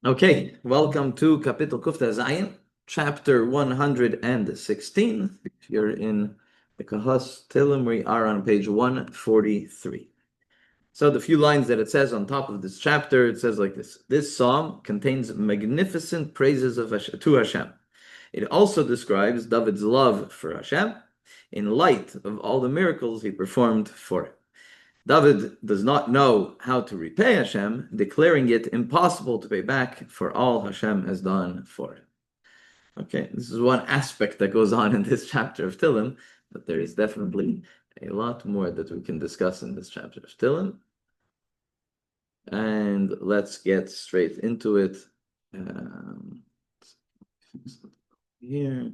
Okay, welcome to Kapitel Kufta Zayin, chapter 116. If you're in the Kahas Tehillim, we are on page 143. So the few lines that it says on top of this chapter, it says like this. This psalm contains magnificent praises to Hashem. It also describes David's love for Hashem in light of all the miracles he performed for it. David does not know how to repay Hashem, declaring it impossible to pay back for all Hashem has done for him. Okay, this is one aspect that goes on in this chapter of Tehillim, but there is definitely a lot more that we can discuss in this chapter of Tehillim. And let's get straight into it. Here.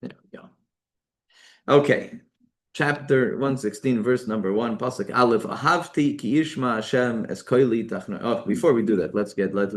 There we go. Okay, chapter 116, verse number 1, pasuk Aleph. Ahavti ki yishma Hashem es koili tachna. Oh, before we do that,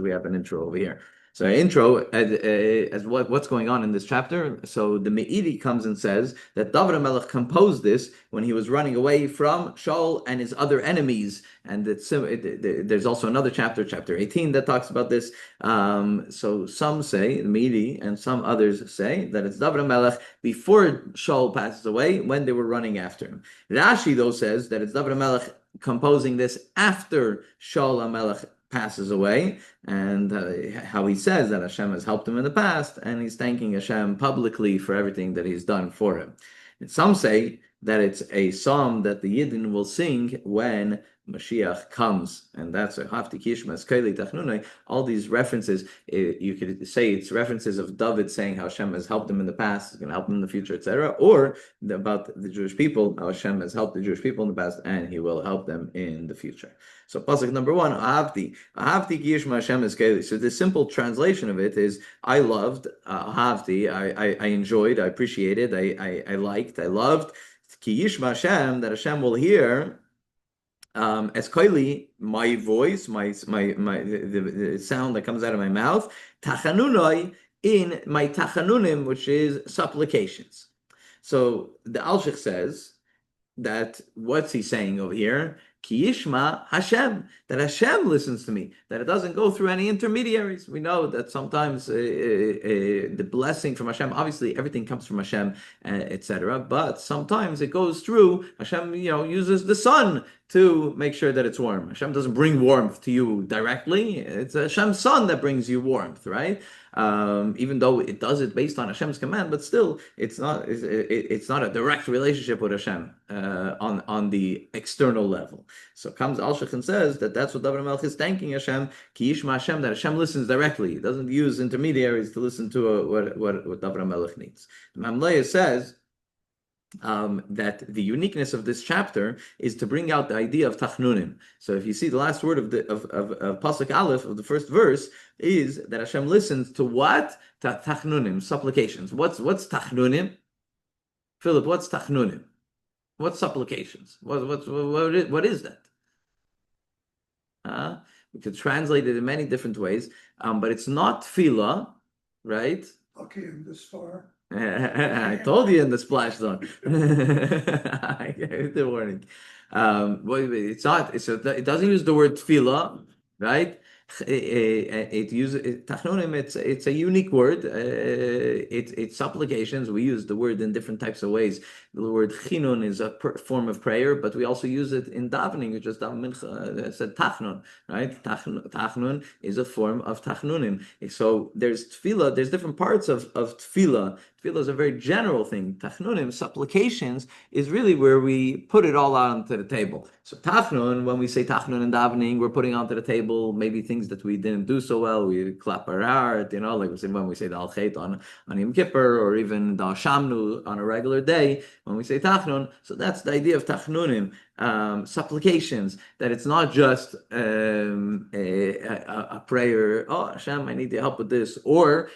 we have an intro over here. So intro as what's going on in this chapter. So the Meiri comes and says that David HaMelech composed this when he was running away from Shaul and his other enemies. And there's also another chapter, chapter 18, that talks about this. So some say, Meiri and some others say, that it's David HaMelech before Shaul passes away when they were running after him. Rashi, though, says that it's David HaMelech composing this after Shaul HaMelech passes away, and how he says that Hashem has helped him in the past, and he's thanking Hashem publicly for everything that he's done for him. And some say that it's a psalm that the Yidden will sing when Mashiach comes, and that's a Hafti Kishmas Kaili Tachnunai. All these references, you could say it's references of David saying how Hashem has helped him in the past, is going to help him in the future, etc., or about the Jewish people, how Hashem has helped the Jewish people in the past, and He will help them in the future. So pasuk number 1, Ahavti Kishma Hashem is Kaili. So the simple translation of it is, I loved, Ahavti, I enjoyed, I appreciated, I liked, I loved, Ki Yishma Hashem, that Hashem will hear. As koili, my voice, the sound that comes out of my mouth, tachanunoi, in my tachanunim, which is supplications. So the Alshich says that what's he saying over here? Ki yishma Hashem, that Hashem listens to me, that it doesn't go through any intermediaries. We know that sometimes the blessing from Hashem, obviously everything comes from Hashem, etc. But sometimes it goes through Hashem. Uses the sun to make sure that it's warm. Hashem doesn't bring warmth to you directly. It's Hashem's sun that brings you warmth, right? Even though it does it based on Hashem's command, but still, it's not a direct relationship with Hashem on the external level. So comes Alshich and says that that's what David HaMelech is thanking Hashem, Ki Yishma Hashem, that Hashem listens directly. He doesn't use intermediaries to listen to what David HaMelech needs. Mamleah says that the uniqueness of this chapter is to bring out the idea of tachnunim. So if you see the last word of pasuk Aleph of the first verse is that Hashem listens to what? Tachnunim, supplications. What's tachnunim? Philip, what's tachnunim? What's supplications? What is that? We could translate it in many different ways, but it's not tefillah, right? Okay, I'm this far. I told you in the splash zone. I gave the warning. It's not. It doesn't use the word tefillah, right? It uses tachnonim. It's a unique word. It's supplications. We use the word in different types of ways. The word chinun is a form of prayer, but we also use it in davening. We just daven mincha. Said tachnun, right? Tachnun is a form of tachnunim. So there's tefillah. There's different parts of tefillah. Tefillah is a very general thing. Tachnunim, supplications, is really where we put it all out onto the table. So tachnun, when we say tachnun in davening, we're putting onto the table maybe things that we didn't do so well. We clap our heart, like we say when we say the Al Chet on Yom Kippur, or even the Shamnu on a regular day, when we say tachnun. So that's the idea of tachnunim, supplications, that it's not just a prayer, oh Hashem, I need your help with this, or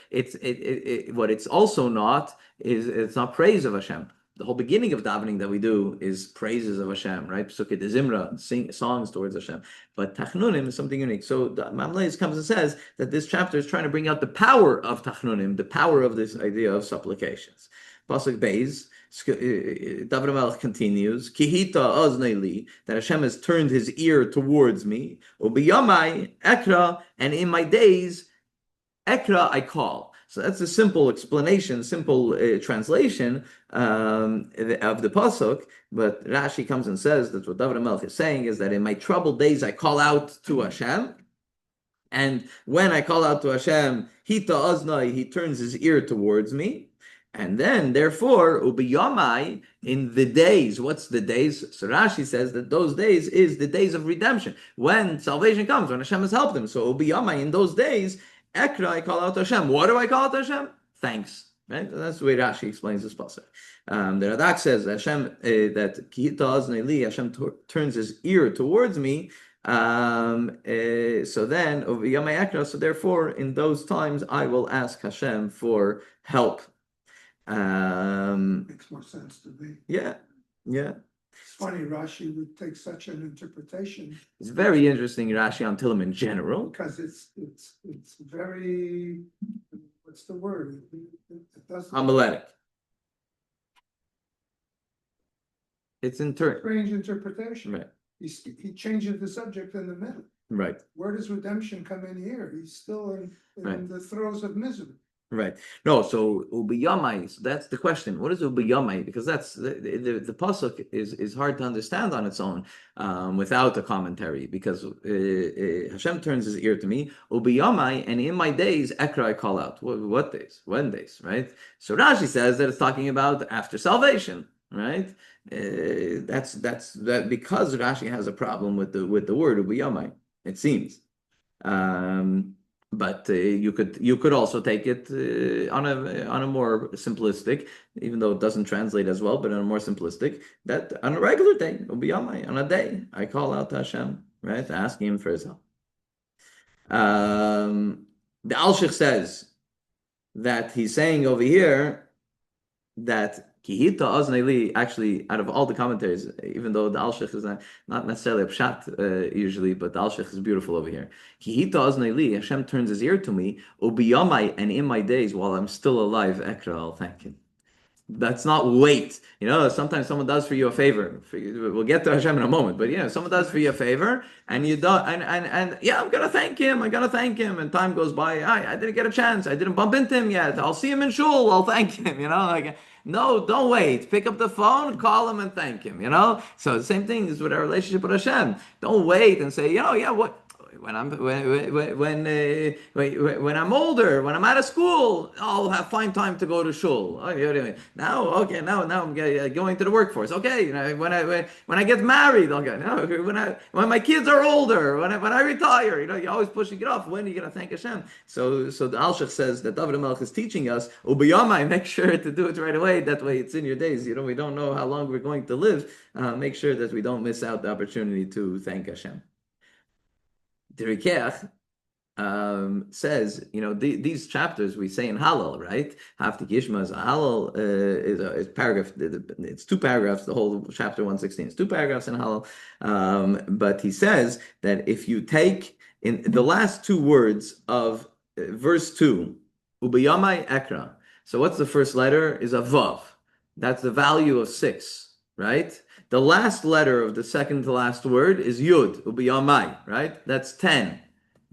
what it's also not is it's not praise of Hashem. The whole beginning of davening that we do is praises of Hashem, right? Psukkah de Zimra, sing songs towards Hashem. But Tachnunim is something unique. So the Mamleis comes and says that this chapter is trying to bring out the power of Tachnunim, the power of this idea of supplications. Pasuk Beis, David HaMelech continues, Kihita oznei, that Hashem has turned his ear towards me. Ubiyamai ekra, and in my days, ekra I call. So that's a simple explanation, simple translation of the pasuk. But Rashi comes and says that what David HaMelech is saying is that in my troubled days I call out to Hashem. And when I call out to Hashem, Hita Oznai, he turns his ear towards me. And then, therefore, ubiyamai, in the days, what's the days? So Rashi says that those days is the days of redemption, when salvation comes, when Hashem has helped him. So ubiyamai, in those days, ekra, I call out to Hashem. What do I call out to Hashem? Thanks. Right? That's the way Rashi explains this pasuk. The Radak says Hashem that Kihita Oznei li, Hashem turns his ear towards me. So then, so therefore, in those times, I will ask Hashem for help. Makes more sense to me. Yeah. It's funny, Rashi would take such an interpretation. It's very interesting, Rashi on Tehillim in general. Because it's very, what's the word? It doesn't. Homiletic. It's Strange interpretation. Right. He changes the subject in the middle. Right. Where does redemption come in here? He's still in Right. the throes of misery. Right. No, so ubiyamai, so that's the question. What is ubiyamai? Because that's the pasuk is hard to understand on its own without a commentary, because Hashem turns his ear to me, ubiyamai, and in my days, ekra, I call out. What days? When days, right? So Rashi says that it's talking about after salvation, right? That's that because Rashi has a problem with the word ubiyamai, it seems. But you could also take it on a more simplistic, even though it doesn't translate as well, but on a more simplistic, that on a regular day, ubiyamai, on a day, I call out to Hashem, right, asking him for his help. The Alshich says that he's saying over here that Kihita Oznei, actually, out of all the commentaries, even though the Alshich is not necessarily a pshat usually, but the Alshich is beautiful over here. Kihita Oznei, Hashem turns his ear to me, ubiyamai, and in my days, while I'm still alive, ekra, I'll thank him. That's not wait. Sometimes someone does for you a favor. We'll get to Hashem in a moment, but someone does for you a favor, and you don't, and yeah, I'm gonna thank him. And time goes by. I didn't get a chance. I didn't bump into him yet. I'll see him in shul. I'll thank him. No, don't wait. Pick up the phone, call him, and thank him. So the same thing is with our relationship with Hashem. Don't wait and say, what. When I'm older, when I'm out of school, I'll find time to go to shul. Now I'm going to the workforce. Okay, when I get married, I'll go. When my kids are older, when I retire, you're always pushing it off. When are you gonna thank Hashem? So the Alshich says that David HaMelech is teaching us, ubiyamai, make sure to do it right away. That way, it's in your days. We don't know how long we're going to live. Make sure that we don't miss out the opportunity to thank Hashem. The Rikeach says, these chapters we say in Hallel, right? Hafti Kishma is a Hallel, is paragraph. It's 2 paragraphs. The whole chapter 116 is 2 paragraphs in Hallel. But he says that if you take in the last 2 words of verse 2, ubiyamai ekra. So what's the first letter? Is a vav. That's the value of 6, right? The last letter of the second to last word is Yud, ubiyamai, right? That's 10.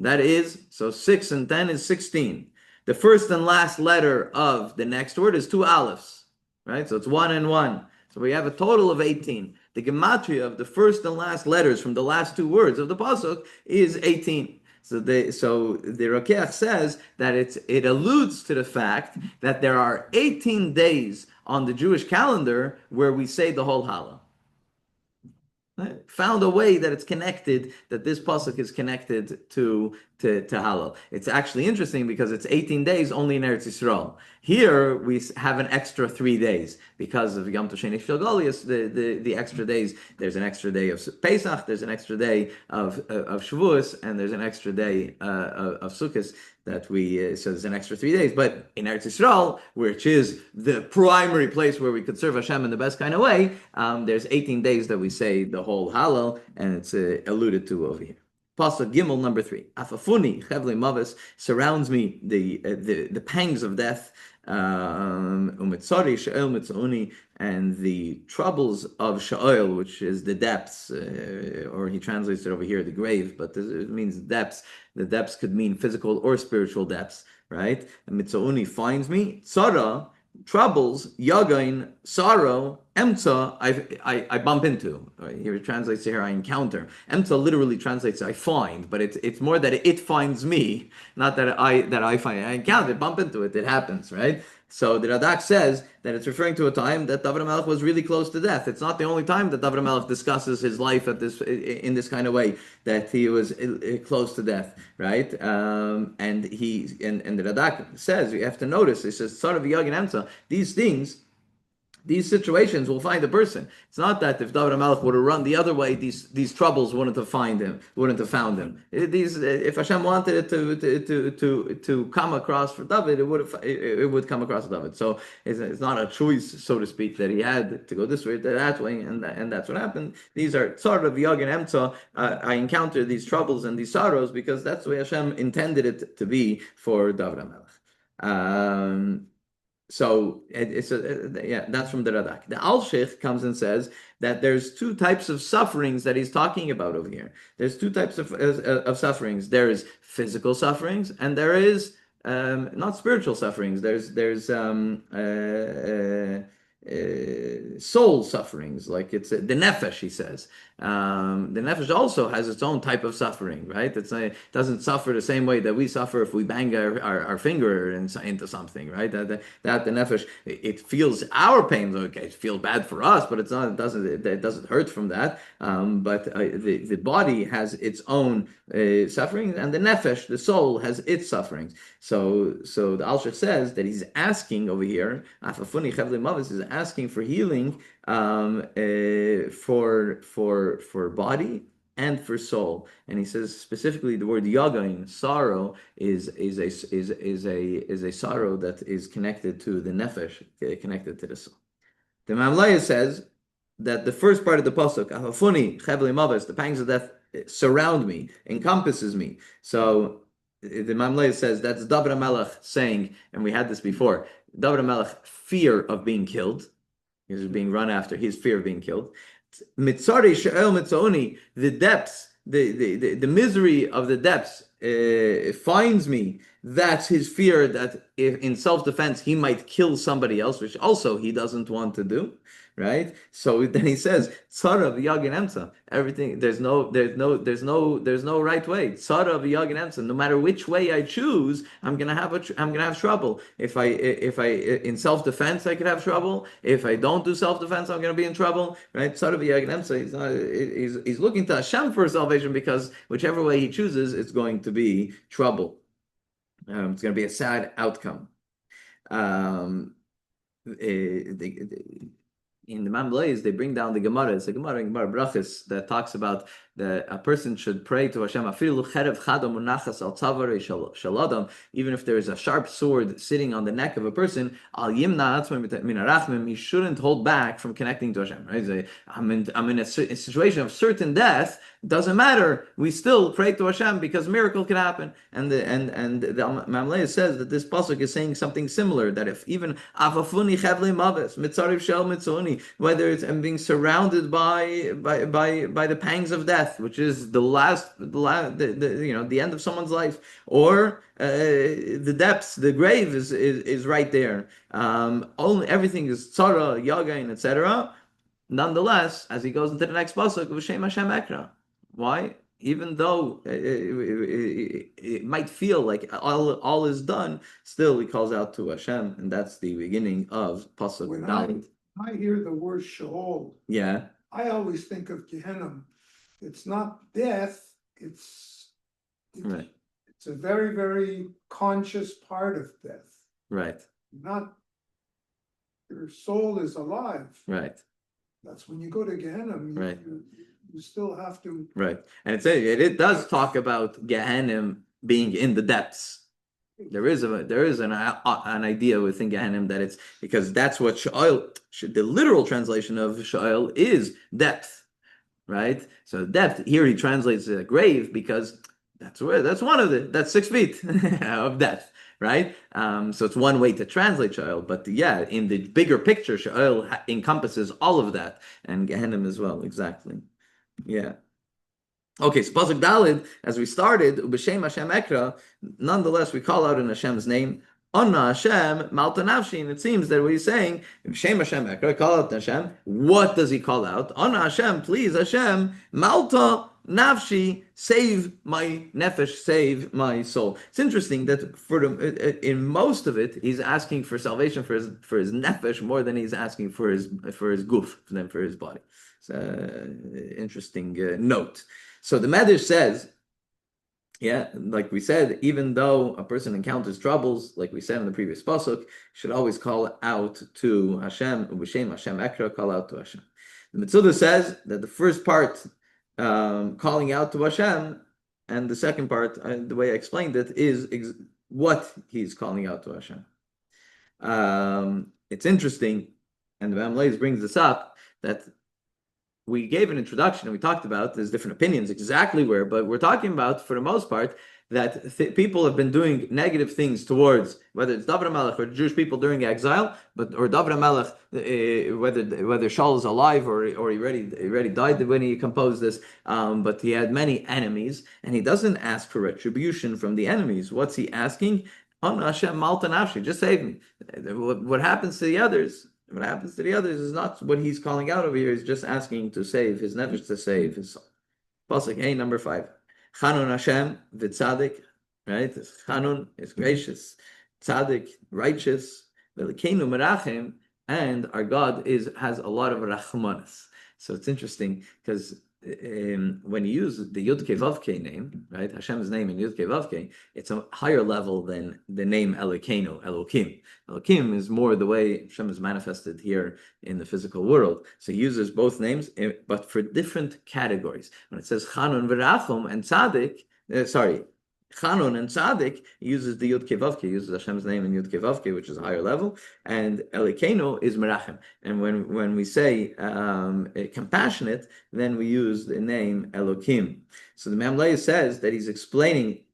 That is, so 6 and 10 is 16. The first and last letter of the next word is 2 aleph, right? So it's 1 and 1. So we have a total of 18. The gematria of the first and last letters from the last 2 words of the pasuk is 18. So the Rikeach says that it alludes to the fact that there are 18 days on the Jewish calendar where we say the whole Hallel. Found a way that it's connected, that this pasuk is connected to Hallel. It's actually interesting because it's 18 days only in Eretz Yisrael. Here we have an extra 3 days because of Yom Tosheni Shilgolius, the extra days. There's an extra day of Pesach, there's an extra day of Shavuos, and there's an extra day of Sukkot that so there's an extra 3 days. But in Eretz Yisrael, which is the primary place where we could serve Hashem in the best kind of way, there's 18 days that we say the whole Hallel, and it's alluded to over here. Pasuk Gimel number 3. Afafuni chevli mavis, surrounds me the pangs of death. Umitzari Sha'el Mitzoni, and the troubles of Sha'el, which is the depths, or he translates it over here, the grave, but it means depths. The depths could mean physical or spiritual depths, right? And Mitzoni finds me, Tzara, troubles, Yagain, sorrow, Emta, I bump into. Here it translates here, I encounter. Emta literally translates I find, but it's more that it finds me, not that I find it. I encounter it, bump into it, it happens, right? So the Radak says that it's referring to a time that David HaMelech was really close to death. It's not the only time that David HaMelech discusses his life in this kind of way, that he was close to death, right? And the Radak says, you have to notice, it says, sort of Yag and Emsa, these things, these situations will find a person. It's not that if David HaMelech would have run the other way, these troubles wouldn't have found him. If Hashem wanted it to come across for David, it would come across for David. So it's not a choice, so to speak, that he had to go this way, that way, and that's what happened. These are sort of Yag and Emtza. I encounter these troubles and these sorrows because that's the way Hashem intended it to be for David HaMelech. So that's from the Radak. The Al-Sheikh comes and says that there's two types of sufferings that he's talking about over here. There's two types of sufferings. There is physical sufferings, and there is not spiritual sufferings. There's soul sufferings, like it's the nefesh, he says. The nefesh also has its own type of suffering, right? It doesn't suffer the same way that we suffer if we bang our finger into something, right? That the nefesh, it feels our pain. Okay, it feels bad for us, but it doesn't hurt from that. But the body has its own suffering, and the nefesh, the soul, has its sufferings. So the Al-Sheikh says that he's asking over here, Afafuni Chevle Mavis is asking for healing for body and for soul, and he says specifically the word yagain, sorrow, is a sorrow that is connected to the nefesh, connected to the soul. The Mamlaya says that the first part of the pasuk, Afafuni Chevle Mavis, the pangs of death surround me, encompasses me. So the Mamlaya says that's David HaMelech saying, and we had this before, David HaMelech fear of being killed. He was being run after. His fear of being killed. Mitzari she'el mitzoni, the depths, the misery of the depths finds me. That's his fear that if in self-defense he might kill somebody else, which also he doesn't want to do, right? So then he says, Tzara v'yagin emtza. Everything there's no right way. Tzara v'yagin emtza. No matter which way I choose, I'm gonna have trouble. If I in self-defense I could have trouble. If I don't do self-defense, I'm gonna be in trouble, right? Tzara v'yagin emtza. He's looking to Hashem for salvation because whichever way he chooses, it's going to be trouble. It's going to be a sad outcome. In the Mamleis, they bring down the Gemara. It's a Gemara in Gemara Brachas that talks about that a person should pray to Hashem. Even if there is a sharp sword sitting on the neck of a person, he shouldn't hold back from connecting to Hashem. Right? I'm in a situation of certain death. Doesn't matter. We still pray to Hashem because miracle can happen. And the Mamlei says that this pasuk is saying something similar. That if even afafuni chavle maves mitzariv shel mitzoni, whether it's being surrounded by the pangs of death, which is the end of someone's life, or the depths, the grave is right there. Only everything is tzara, yagain, etc. Nonetheless, as he goes into the next pasuk, v'shem Hashem ekra. Why? Even though it might feel like all is done, still he calls out to Hashem, and that's the beginning of pasuk. When I hear the word Sheol, yeah, I always think of Gehenna. It's not death. It's right. It's a very, very conscious part of death. Right. Not your soul is alive. Right. That's when you go to Gehenna. Right. You still have to. Right, and it does talk about Gehenna being in the depths. There is an idea within Gehenna that it's because that's what Sheol, the literal translation of Sheol is depth, right? So depth here he translates grave because that's one of that's 6 feet of depth. right? So it's one way to translate Sheol, but yeah, in the bigger picture, Sheol encompasses all of that, and Gehenim as well, exactly. Yeah. Okay, so Pasuk Dalid, as we started, B'Shem Hashem Ekra, nonetheless, we call out in Hashem's name, Anna Hashem, Malta Nafshi, and it seems that what he's saying, B'Shem Hashem Ekra, call out Hashem, what does he call out? Anna Hashem, please Hashem, Malta Nafshi, save my nefesh, save my soul. It's interesting that in most of it, he's asking for salvation for his nefesh more than he's asking for his guf, than for his body. It's an interesting note. So the Medrash says, yeah, like we said, even though a person encounters troubles, like we said in the previous pasuk, should always call out to Hashem, Ub'Shem Hashem Ekra, call out to Hashem. The Metzudah says that the first part, calling out to Hashem, and the second part, the way I explained it, is what he's calling out to Hashem. It's interesting, and the Bamleis brings this up, that we gave an introduction and we talked about there's different opinions exactly where, but we're talking about, for the most part, that people have been doing negative things towards, whether it's David HaMelech or Jewish people during exile, or David HaMelech, whether Shaul is alive or he already died when he composed this, but he had many enemies, and he doesn't ask for retribution from the enemies. What's he asking? Oh, Hashem, Malta Nafshi, just save me. What happens to the others? What happens to the others is not what he's calling out over here. He's just asking to save his nefesh, to save his soul. Pasuk A, number 5. Chanun Hashem v'tzadik, right? Chanun is gracious, tzadik, righteous, v'lekeinu merachem, and our God has a lot of rachmanis. So it's interesting because when you use the Yud Kei Vav Kei name, right, Hashem's name in Yud Kei Vav Kei, it's a higher level than the name Elokeinu, Elokim. Elokim is more the way Hashem is manifested here in the physical world. So he uses both names, but for different categories. When it says Chanun v'Rachum and Tzadik, Chanun and Tzadik uses the Yud Kei Vav Kei, uses Hashem's name in Yud Kei Vav Kei, which is a higher level, and Elokeinu is Merachem. And when we say compassionate, then we use the name Elokim. So the Mamlei says that he's explaining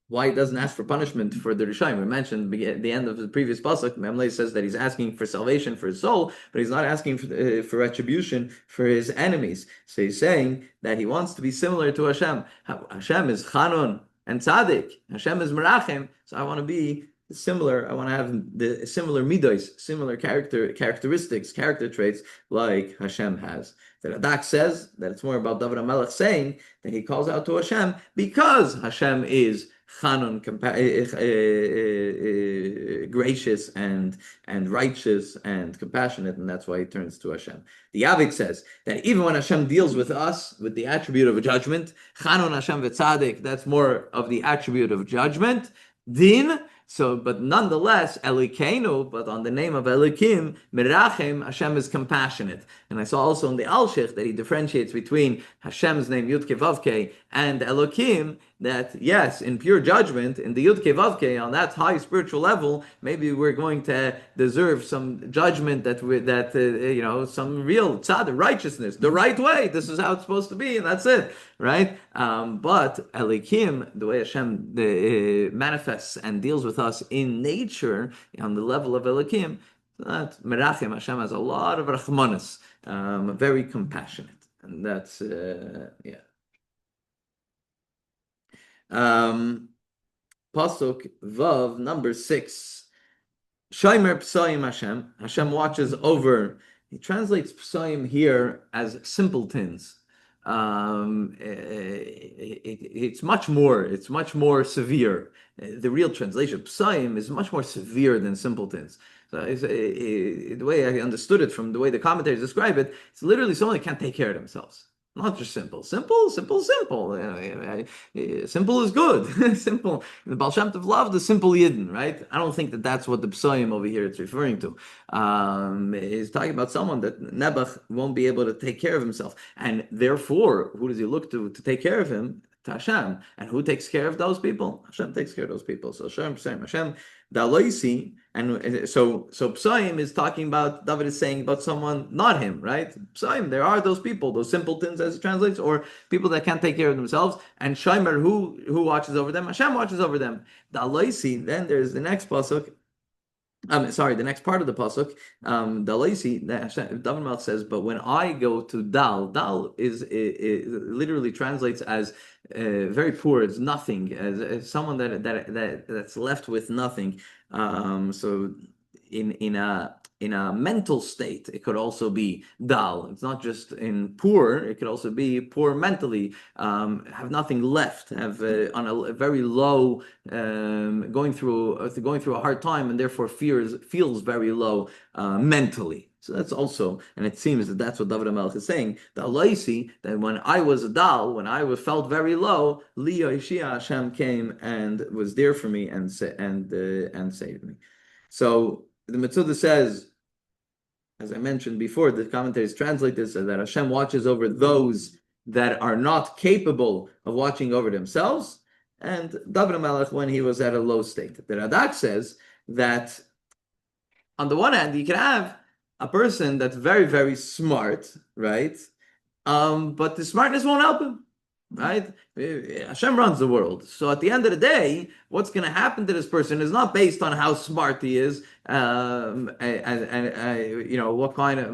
why he doesn't ask for punishment for the Rishayim. We mentioned at the end of the previous pasuk, Mamlei says that he's asking for salvation for his soul, but he's not asking for retribution for his enemies. So he's saying that he wants to be similar to Hashem. Hashem is Chanun and Tzaddik. Hashem is Merachem. So I want to be similar. I want to have the similar midos, similar characteristics, character traits like Hashem has. The Radak says that it's more about David HaMelech saying that he calls out to Hashem because Hashem is Chanun, gracious and righteous and compassionate, and that's why he turns to Hashem. The Avik says that even when Hashem deals with us with the attribute of a judgment, Chanun Hashem v'tzadik, that's more of the attribute of judgment. Din. So, but nonetheless, Elokeinu, but on the name of Elokim, Merachem, Hashem is compassionate. And I saw also in the Al-Shich that he differentiates between Hashem's name, Yud Kei Vav Kei, and Elokim, that yes, in pure judgment, in the Yud Kei Vav Kei, on that high spiritual level, maybe we're going to deserve some judgment that some real tzad, righteousness, the right way. This is how it's supposed to be, and that's it, right? But Elokim, the way Hashem manifests and deals with us in nature, on the level of Elokim, that Merachem, Hashem has a lot of rachmanis, very compassionate, and that's Pasuk Vav, number 6. Shomer Psayim Hashem. Hashem watches over. He translates Psayim here as simpletons. It's much more severe. The real translation, Psayim, is much more severe than simpletons. So the way I understood it from the way the commentators describe it, it's literally someone that can't take care of themselves. Not just simple. Simple. Simple is good. Simple. The Baal Shem Tov loved the simple Yidden, right? I don't think that that's what the Psayim over here is referring to. He's talking about someone that Nebuch won't be able to take care of himself. And therefore, who does he look to take care of him? to Hashem. And who takes care of those people? Hashem takes care of those people. So Hashem, Daloisi, and so Psaim is talking about, David is saying about someone, not him, right? Psaim, there are those people, those simpletons as it translates, or people that can't take care of themselves. And Shomer, who watches over them? Hashem watches over them. Daloisi, then there's the next pasuk. The next part of the pasuk, Dalaisi, David Melech says, but when I go to Dal is it literally translates as very poor. It's nothing, as someone that's left with nothing. So in a mental state, it could also be Dal. It's not just in poor; it could also be poor mentally, have nothing left, have on a very low. Going through a hard time, and therefore feels very low mentally. So that's also, and it seems that that's what David Melech is saying. The Alaisi, that when I was a dal, when I felt very low, Li Yeshia, Hashem came and was there for me and saved me. So the Metzudah says, as I mentioned before, the commentaries translate this as that Hashem watches over those that are not capable of watching over themselves, and David Melech when he was at a low state. The Radak says that on the one hand, you can have a person that's very, very smart, right? But the smartness won't help him, right? Hashem runs the world. So at the end of the day, what's going to happen to this person is not based on how smart he is, and what kind of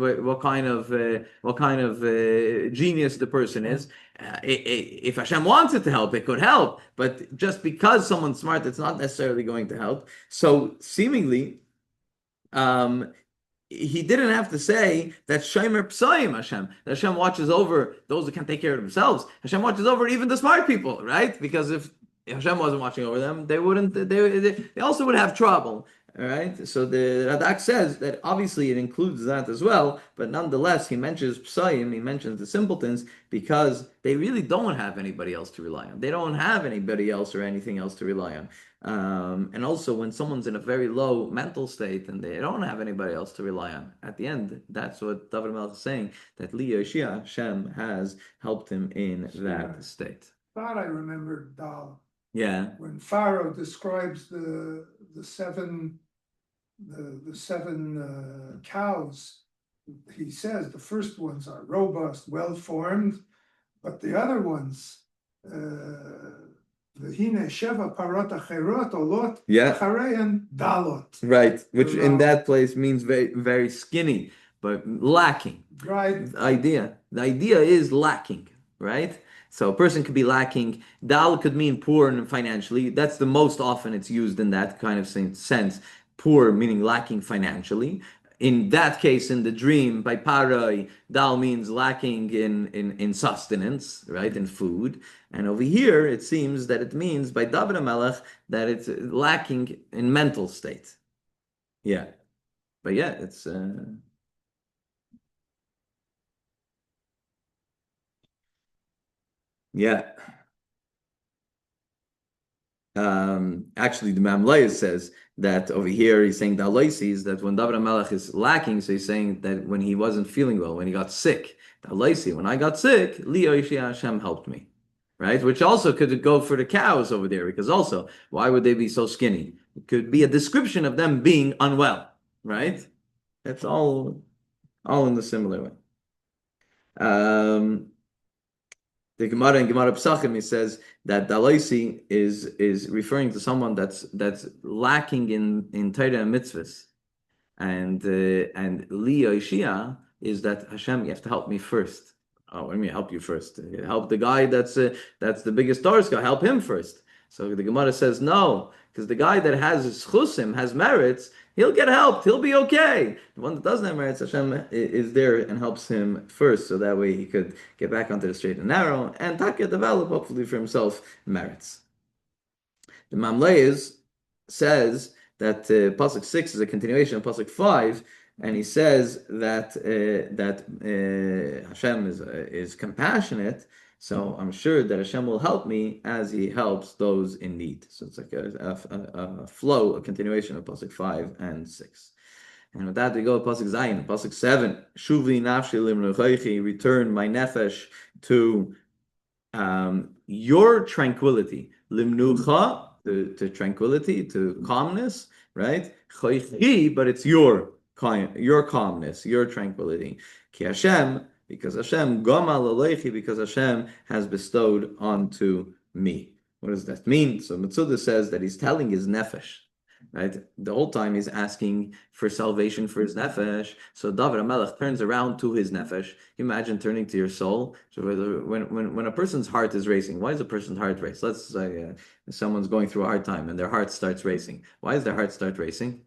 genius the person is. If Hashem wants it to help, it could help. But just because someone's smart, it's not necessarily going to help. So seemingly, he didn't have to say that Shomer Psaim Hashem, that Hashem watches over those who can't take care of themselves. Hashem watches over even the smart people, right? Because if Hashem wasn't watching over them, they also would have trouble. All right. So the Radak says that obviously it includes that as well, but nonetheless he mentions Psaim, he mentions the simpletons, because they really don't have anybody else to rely on. They don't have anybody else or anything else to rely on. And also when someone's in a very low mental state and they don't have anybody else to rely on, at the end, that's what David Melech is saying, that Li Yoshia, Hashem has helped him in that state. Thought I remembered Dal. Yeah. When Pharaoh describes the seven cows, he says the first ones are robust, well-formed, but the other ones, V'hine sheva parot acherot olot acharein dalot. Right, which in that place means very, very skinny, but lacking. Right. The idea is lacking, right? So a person could be lacking. Dal could mean poor and financially. That's the most often it's used in that kind of sense. Poor meaning lacking financially. In that case, in the dream, by parai, dal means lacking in sustenance, right, in food. And over here, it seems that it means by David HaMelech that it's lacking in mental state. Yeah. But yeah, it's... Yeah. Actually, the Mamleis says that over here he's saying Dalaisi is that when David HaMelech is lacking, so he's saying that when he wasn't feeling well, when he got sick, Dalaisi, when I got sick, Li Yoshia Hashem helped me, right? Which also could go for the cows over there, because also, why would they be so skinny? It could be a description of them being unwell, right? That's all in the similar way. The Gemara in Gemara Pesachim, he says that Dalaisi is referring to someone that's lacking in Torah and mitzvahs, and Li Yoshia is that Hashem, you have to help me first. Oh, let me help you first. Help the guy that's the biggest Torah guy. Help him first. So the Gemara says no, because the guy that has chusim, has merits, he'll get helped. He'll be okay. The one that doesn't have merits, Hashem is there and helps him first, so that way he could get back onto the straight and narrow and Taka develop, hopefully for himself, merits. The Mamleis says that Pasuk 6 is a continuation of Pasuk 5, and he says that Hashem is compassionate. So I'm sure that Hashem will help me as He helps those in need. So it's like a flow, a continuation of Pasuk 5 and 6. And with that we go to Pasuk Zayin, Pasuk 7. Shuvli nafshi limruchaychi, return my nefesh to your tranquility, limnucha, to tranquility, to calmness, right? Choichi, but it's your calmness, your tranquility. Ki Hashem, because Hashem, Gomal Alechi, because Hashem has bestowed onto me. What does that mean? So Metzudah says that he's telling his nefesh, right? The whole time he's asking for salvation for his nefesh. So David HaMelech turns around to his nefesh. Imagine turning to your soul. So when a person's heart is racing, why is a person's heart race? Let's say someone's going through a hard time and their heart starts racing. Why does their heart start racing?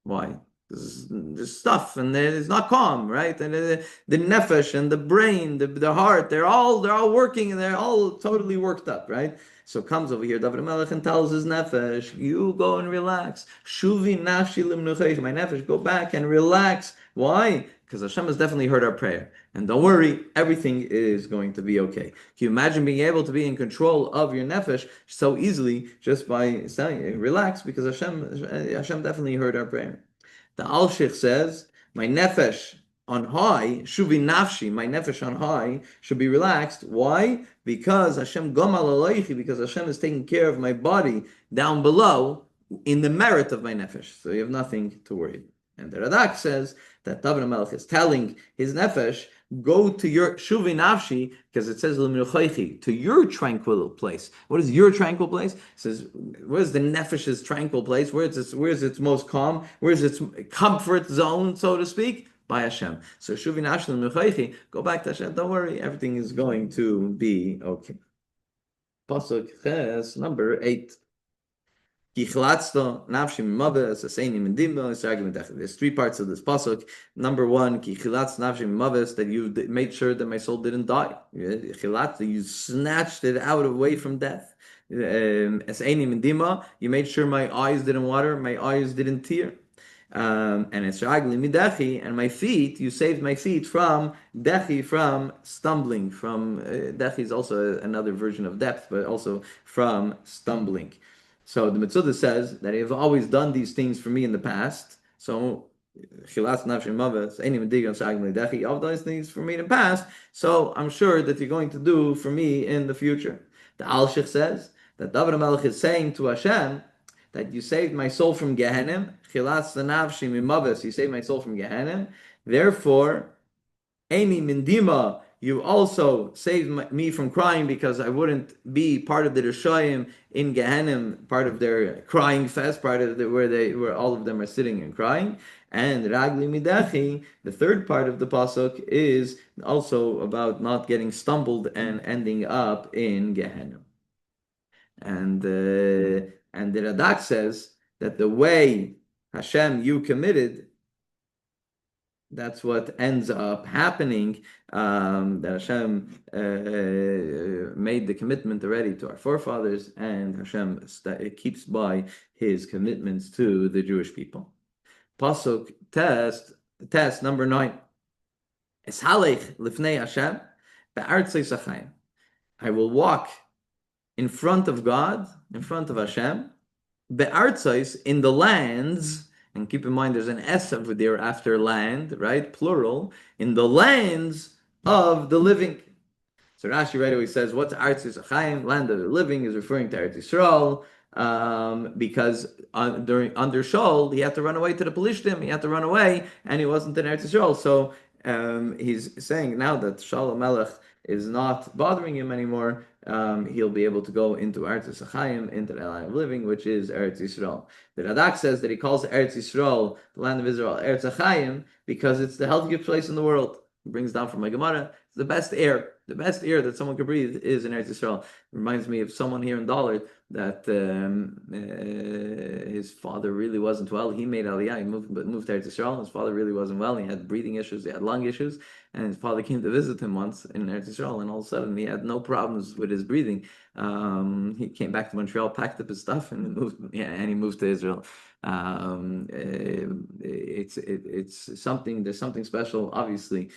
Why? There's stuff and it's not calm, right? And the nefesh and the brain, the heart, they're all working and they're all totally worked up, right? So comes over here David HaMelech and tells his nefesh, you go and relax. Shuvi nafshi limnucheich, my nefesh, go back and relax. Why? Because Hashem has definitely heard our prayer. And don't worry, everything is going to be okay. Can you imagine being able to be in control of your nefesh so easily just by saying, relax, because Hashem definitely heard our prayer. The Al-Sheikh says, my nefesh on high, shuvi nafshi, my nefesh on high, should be relaxed. Why? Because Hashem gomal aleichi, because Hashem is taking care of my body down below in the merit of my nefesh. So you have nothing to worry. And the Radak says that David HaMelech is telling his nefesh, go to your shuvi nafshi, because it says to your tranquil place. What is your tranquil place? It says, where's the nefesh's tranquil place? Where's its most calm? Where's its comfort zone, so to speak? By Hashem. So shuvi nafshi, go back to Hashem. Don't worry, everything is going to be okay. Pasuk Ches, number 8. There's 3 parts of this pasuk. Number 1, that you made sure that my soul didn't die. You snatched it out away from death. You made sure my eyes didn't water, my eyes didn't tear. And it's ragli midachi, and my feet, you saved my feet from dechi, from stumbling. From dechi is also another version of depth, but also from stumbling. So the Metzudah says that you have always done these things for me in the past. So I've done these things for me in the past. So I'm sure that you're going to do for me in the future. The Al-Sheikh says that David HaMelech is saying to Hashem that you saved my soul from Gehenim. You saved my soul from Gehenim. Therefore, Amy Mindima, you also saved me from crying because I wouldn't be part of the Rishayim in Gehenim, part of their crying fest, part of where all of them are sitting and crying. And Ragli Midachi, the third part of the pasuk, is also about not getting stumbled and ending up in Gehenim. And the Radak says that the way Hashem you committed, that's what ends up happening, that Hashem made the commitment already to our forefathers, and Hashem keeps by his commitments to the Jewish people. Pasuk test number 9. Eshalech lifnei Hashem be'artzei sachayim. I will walk in front of God, in front of Hashem, be'artzais, in the lands. And keep in mind, there's an S over there after land, right? Plural. In the lands of the living. So Rashi right away says, what's Artz Yisachayim? Land of the living is referring to Eretz Yisrael, because under Shaul, he had to run away to the Pelishtim, he had to run away, and he wasn't in Eretz Yisrael. So he's saying now that Shaul HaMelech is not bothering him anymore, he'll be able to go into Eretz Yisachayim, into the land of living, which is Eretz Yisrael. The Radak says that he calls Eretz Yisrael, the land of Israel, Eretz Yisachayim, because it's the healthiest place in the world. He brings down from my Gemara, it's the best air. The best air that someone could breathe is in Eretz Yisrael. It reminds me of someone here in Dollar that his father really wasn't well. He made Aliyah, he moved to Eretz Yisrael. His father really wasn't well. He had breathing issues, he had lung issues, and his father came to visit him once in Eretz Yisrael, and all of a sudden he had no problems with his breathing. He came back to Montreal, packed up his stuff, and he moved to Israel. It's something. There's something special, obviously,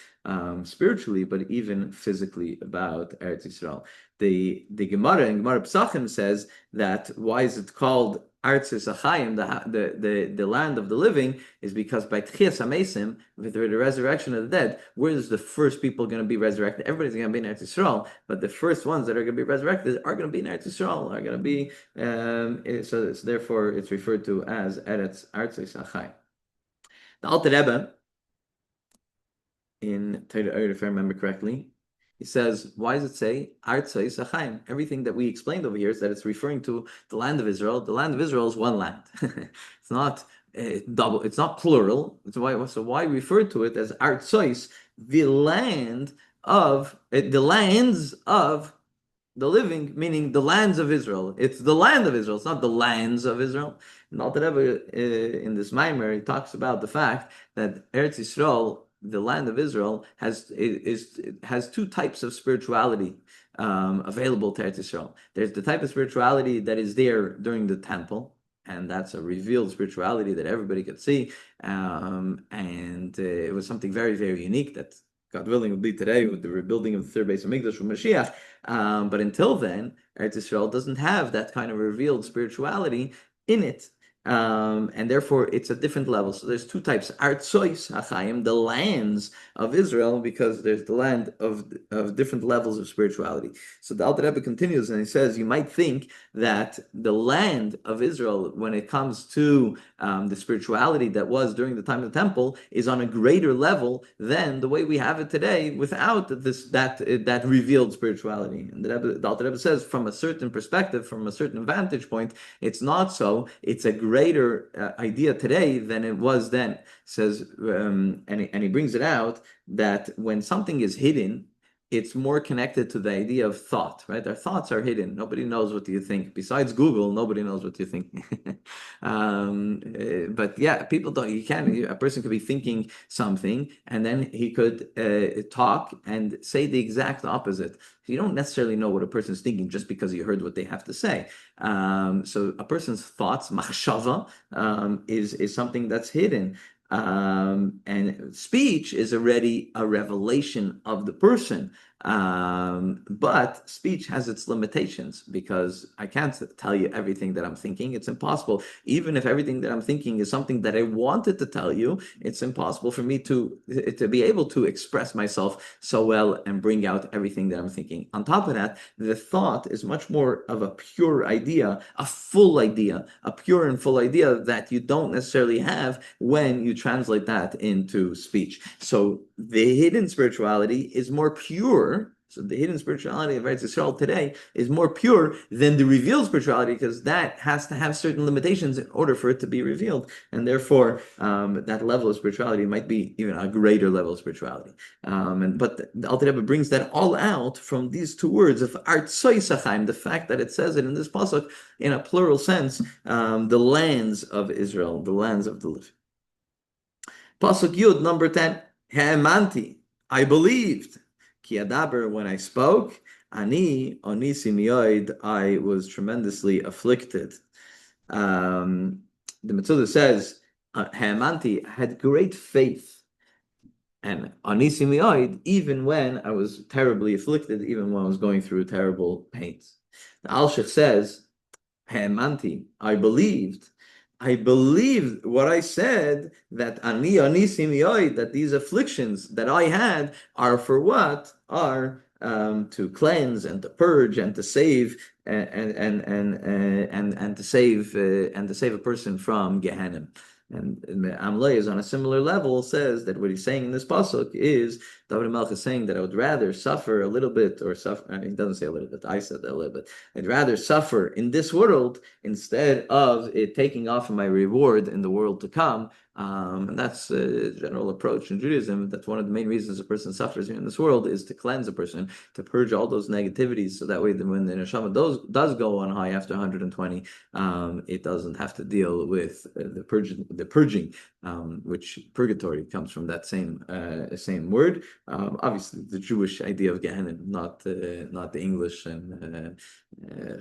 spiritually, but even physically about Eretz Yisrael. The Gemara in Gemara Pesachim says that why is it called Artzis Achayim, the land of the living, is because by Tchias HaMesim, with the resurrection of the dead, where is the first people going to be resurrected? Everybody's going to be in Eretz Yisrael, but the first ones that are going to be resurrected are going to be in Eretz Yisrael, are going to be, so therefore it's referred to as Eretz Artzis Achayim. The Alter Rebbe, in Torah, if I remember correctly, he says, why does it say Artzais Achayim? Everything that we explained over here is that it's referring to the land of Israel. The land of Israel is one land. It's not double. It's not plural. So why refer to it as Artzais, the land of the lands of the living, meaning the lands of Israel. It's the land of Israel. It's not the lands of Israel. And Alter Rebbe, in this Maimer, he talks about the fact that Eretz Yisrael, the land of Israel, has two types of spirituality available to Eretz Yisrael. There's the type of spirituality that is there during the temple, and that's a revealed spirituality that everybody could see. And it was something very, very unique that, God willing, will be today with the rebuilding of the third base of Mikdash from Mashiach. But until then, Eretz Yisrael doesn't have that kind of revealed spirituality in it. And therefore it's a different level. So there's two types: Artsois Achayim, the lands of Israel, because there's the land of different levels of spirituality. So the Alter Rebbe continues and he says, you might think that the land of Israel, when it comes to the spirituality that was during the time of the temple, is on a greater level than the way we have it today without that revealed spirituality. And the Alter Rebbe says, from a certain perspective, from a certain vantage point, it's not so. It's a greater idea today than it was then. Says, and he brings it out that when something is hidden, it's more connected to the idea of thought, right? Our thoughts are hidden. Nobody knows what you think. Besides Google, nobody knows what you think. But yeah, people don't. A person could be thinking something, and then he could talk and say the exact opposite. You don't necessarily know what a person's thinking just because you heard what they have to say. So a person's thoughts, machshava, is something that's hidden. And speech is already a revelation of the person. But speech has its limitations because I can't tell you everything that I'm thinking. It's impossible. Even if everything that I'm thinking is something that I wanted to tell you, it's impossible for me to be able to express myself so well and bring out everything that I'm thinking. On top of that, the thought is much more of a pure idea, a full idea, a pure and full idea that you don't necessarily have when you translate that into speech. So the hidden spirituality is more pure. So the hidden spirituality of Eretz Yisrael today is more pure than the revealed spirituality, because that has to have certain limitations in order for it to be revealed. And therefore, that level of spirituality might be even a greater level of spirituality. But the Alter Rebbe brings that all out from these two words of Artzoi Sachayim, the fact that it says it in this pasuk in a plural sense, the lands of Israel, the lands of the living. Pasuk Yud, number 10, He'emanti, I believed. Ki adaber, when I spoke, ani onisi miyoid, I was tremendously afflicted. The Metzudah says, He'emanti, had great faith. And onisi miyoid, even when I was terribly afflicted, even when I was going through terrible pains. The Alshich says, He'emanti, I believed what I said, that that these afflictions that I had are for what? Are to cleanse and to purge and to save and to save a person from Gehenna. And Amlei is on a similar level, says that what he's saying in this pasuk is, David Melch is saying that I would rather suffer a little bit, or suffer, I mean, he doesn't say a little bit, I said that a little bit, I'd rather suffer in this world instead of it taking off my reward in the world to come. And that's a general approach in Judaism. That's one of the main reasons a person suffers here in this world, is to cleanse a person, to purge all those negativities, so that way when the neshama does go on high after 120, it doesn't have to deal with the purging, which purgatory comes from that same word. Obviously, the Jewish idea of Gehenna, not the English and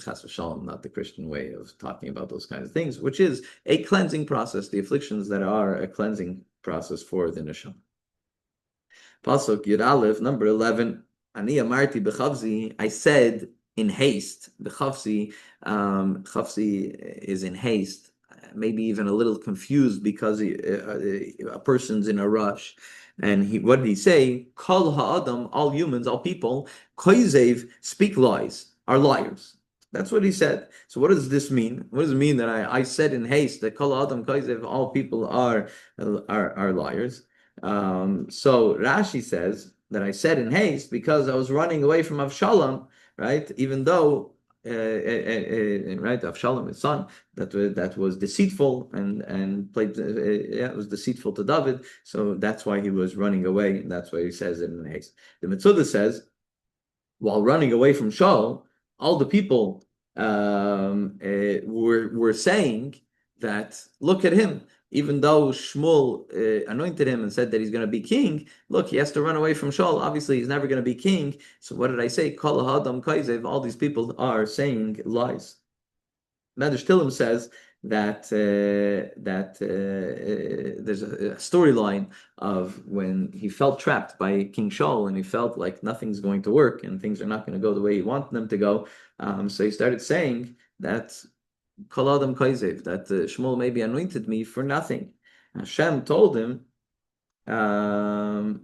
Chas v'Shalom, not the Christian way of talking about those kinds of things, which is a cleansing process. The afflictions that are a cleansing process for the neshama. Pasuk Yud Aleph, number 11. Ani amarti b'chavzi, I said in haste. The Chafsi is in haste, maybe even a little confused because a person's in a rush. And what did he say? Kol ha'adam, all humans, all people, koizev, speak lies, are liars. That's what he said. So what does this mean? What does it mean that I said in haste that kol ha'adam koizev, all people are liars? So Rashi says that I said in haste because I was running away from Avshalom, right? Even though, right, Avshalom, his son, that was deceitful and played, it was deceitful to David. So that's why he was running away, and that's why he says it in haste. The Metzudah says, while running away from Shaul, all the people were saying that, look at him. Even though Shmuel anointed him and said that he's going to be king, look, he has to run away from Shaul. Obviously, he's never going to be king. So what did I say? Kol ha'adam kaizev. All these people are saying lies. Medrash Tehillim says that there's a storyline of when he felt trapped by King Shaul and he felt like nothing's going to work and things are not going to go the way he wanted them to go. So he started saying that Kol Adam Kaizev, that Shmuel maybe anointed me for nothing. Hashem told him, so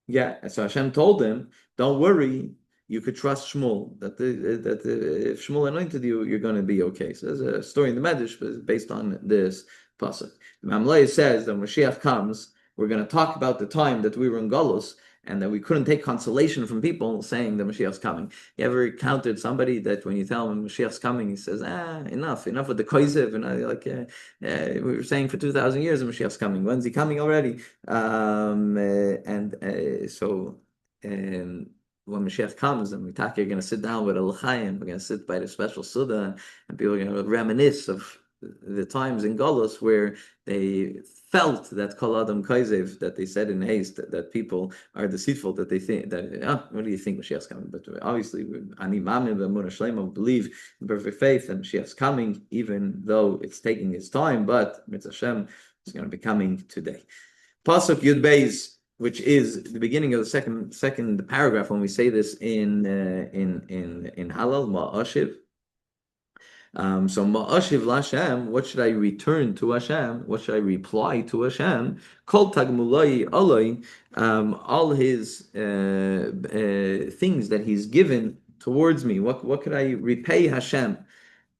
Hashem told him, don't worry, you could trust Shmuel, that if Shmuel anointed you, you're going to be okay. So there's a story in the Medrash based on this pasuk. Mamlei says that when Mashiach comes, we're going to talk about the time that we were in Galus, and that we couldn't take consolation from people saying that Mashiach's coming. You ever encountered somebody that when you tell him Mashiach's coming, he says, enough with the koizev, and we were saying for 2,000 years Mashiach's coming. When's he coming already? When Mashiach comes and we're going to sit down with a l'chaim, we're going to sit by the special suda, and people are going to reminisce of the times in Golos where they felt that kol adam kaizev, that they said in haste that people are deceitful, that they think that, what do you think Mashiach's coming? But obviously, ani mamin v'emunah shlema, believe in perfect faith that Mashiach's coming, even though it's taking its time, but Mitzvah Hashem is going to be coming today. Pasuk Yud Beis, which is the beginning of the second paragraph when we say this in Halal Ma'ashiv. So Ma'ashiv Lashem, what should I return to Hashem? What should I reply to Hashem? Kol Tagmulai Aloi, all his things that he's given towards me. What could I repay Hashem?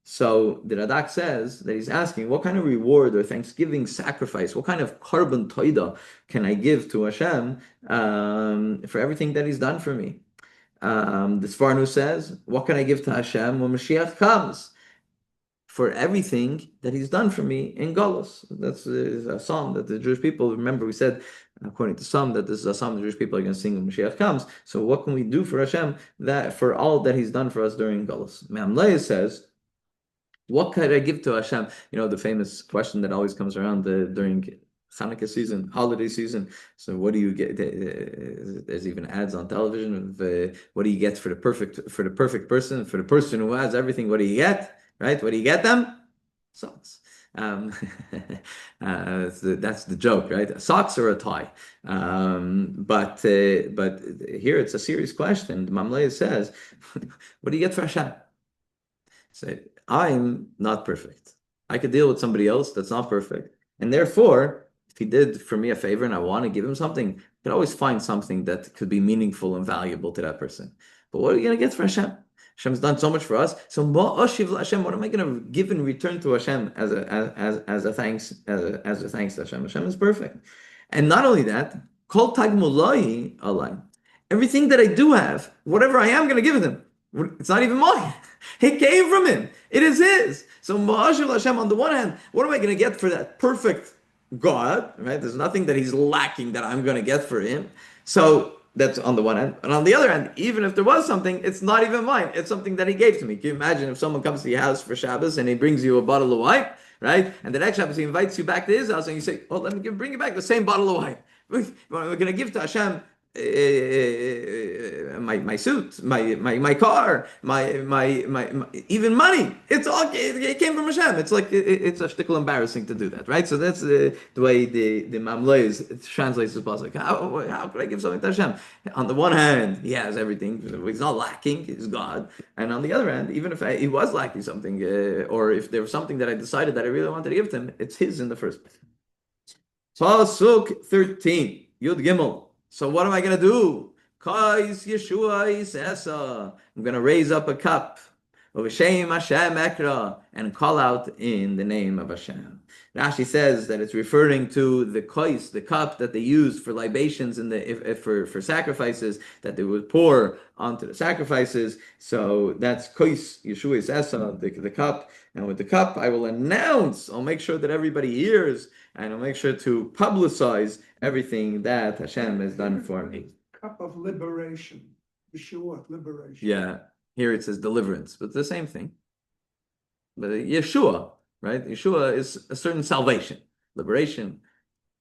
So the Radak says that he's asking, what kind of reward or thanksgiving sacrifice, what kind of carbon toida can I give to Hashem for everything that he's done for me? The Sfarnu says, what can I give to Hashem when Mashiach comes? For everything that he's done for me in Golos. That's a psalm that the Jewish people, remember we said, according to some, that this is a psalm the Jewish people are going to sing when Mashiach comes. So what can we do for Hashem that for all that he's done for us during Golos? Mamlei says, what could I give to Hashem? You know, the famous question that always comes around during Hanukkah season, holiday season. So what do you get? There's even ads on television of what do you get for the perfect person, for the person who has everything, what do you get? Right? What do you get them? Socks. That's the joke, right? Socks or a tie. But here it's a serious question. Mamlei says, what do you get for Hashem? Say, I'm not perfect. I could deal with somebody else that's not perfect. And therefore, if he did for me a favor and I want to give him something, I could always find something that could be meaningful and valuable to that person. But what are you going to get for Hashem? Hashem's done so much for us. So Hashem, what am I going to give in return to Hashem as a thanks to Hashem? Hashem is perfect. And not only that, Kol Tagmulai Alai. Everything that I do have, whatever I am going to give him, it's not even mine. It came from him. It is his. So Ma'ashiv Hashem, on the one hand, what am I going to get for that perfect God? Right? There's nothing that he's lacking that I'm going to get for him. So that's on the one hand. And on the other hand, even if there was something, it's not even mine. It's something that he gave to me. Can you imagine if someone comes to your house for Shabbos and he brings you a bottle of wine, right? And the next Shabbos he invites you back to his house and you say, well, let me bring you back the same bottle of wine. We're going to give to Hashem my suit, my car, my even money. It's all it came from Hashem. It's like it's a shtickle embarrassing to do that, right? So that's the way the Mamleis translates this pasuk. How could I give something to Hashem? On the one hand, he has everything; he's not lacking. He's God. And on the other hand, even if he was lacking something, or if there was something that I decided that I really wanted to give to him, it's his in the first place. Pasuk 13, Yud Gimel. So what am I going to do? Kais Yeshua Isesa. I'm going to raise up a cup of Hashem Hashem Ekra and call out in the name of Hashem. Rashi says that it's referring to the kais, the cup that they used for libations in the for sacrifices that they would pour onto the sacrifices. So that's kais Yeshua Isesa, the cup. And with the cup, I will announce. I'll make sure that everybody hears, and I'll make sure to publicize everything that Hashem has done for me. Cup of liberation, Yeshua, liberation. Yeah, here it says deliverance, but it's the same thing. But Yeshua, right? Yeshua is a certain salvation, liberation,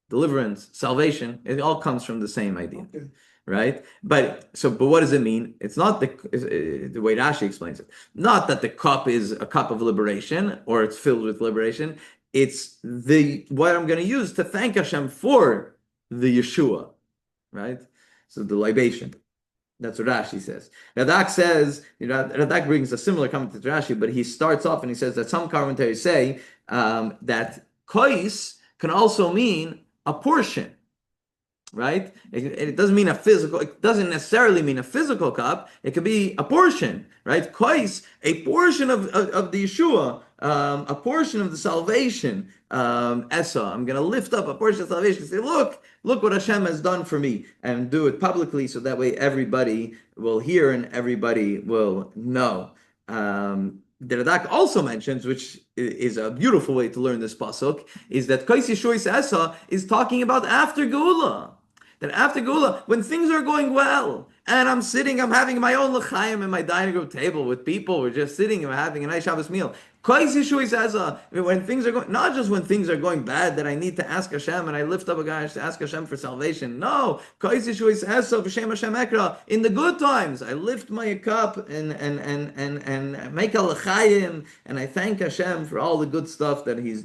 deliverance, salvation. It all comes from the same idea. Okay. Right? But what does it mean? It's not the way Rashi explains it. Not that the cup is a cup of liberation or it's filled with liberation. It's what I'm going to use to thank Hashem for the Yeshua, right? So the libation. That's what Rashi says. Radak brings a similar comment to Rashi, but he starts off and he says that some commentaries say that kais can also mean a portion. Right? It doesn't mean a physical, it doesn't necessarily mean a physical cup. It could be a portion, right? Kais, a portion of the Yeshua, a portion of the salvation. Esa, I'm going to lift up a portion of salvation and say, look what Hashem has done for me, and do it publicly so that way everybody will hear and everybody will know. The Radak also mentions, which is a beautiful way to learn this pasuk, is that Kais Yeshuis Esa is talking about after Geula. That after Geula, when things are going well, and I'm having my own l'chaim in my dining room table with people, we're just sitting and having a nice Shabbos meal. Kais Yeshuis Esa, when things are going, not just when things are going bad that I need to ask Hashem and I lift up a guy to ask Hashem for salvation. No, Kais Yeshuis Esa v'shem Hashem Ekra. In the good times, I lift my cup and make a l'chaim, and I thank Hashem for all the good stuff that He's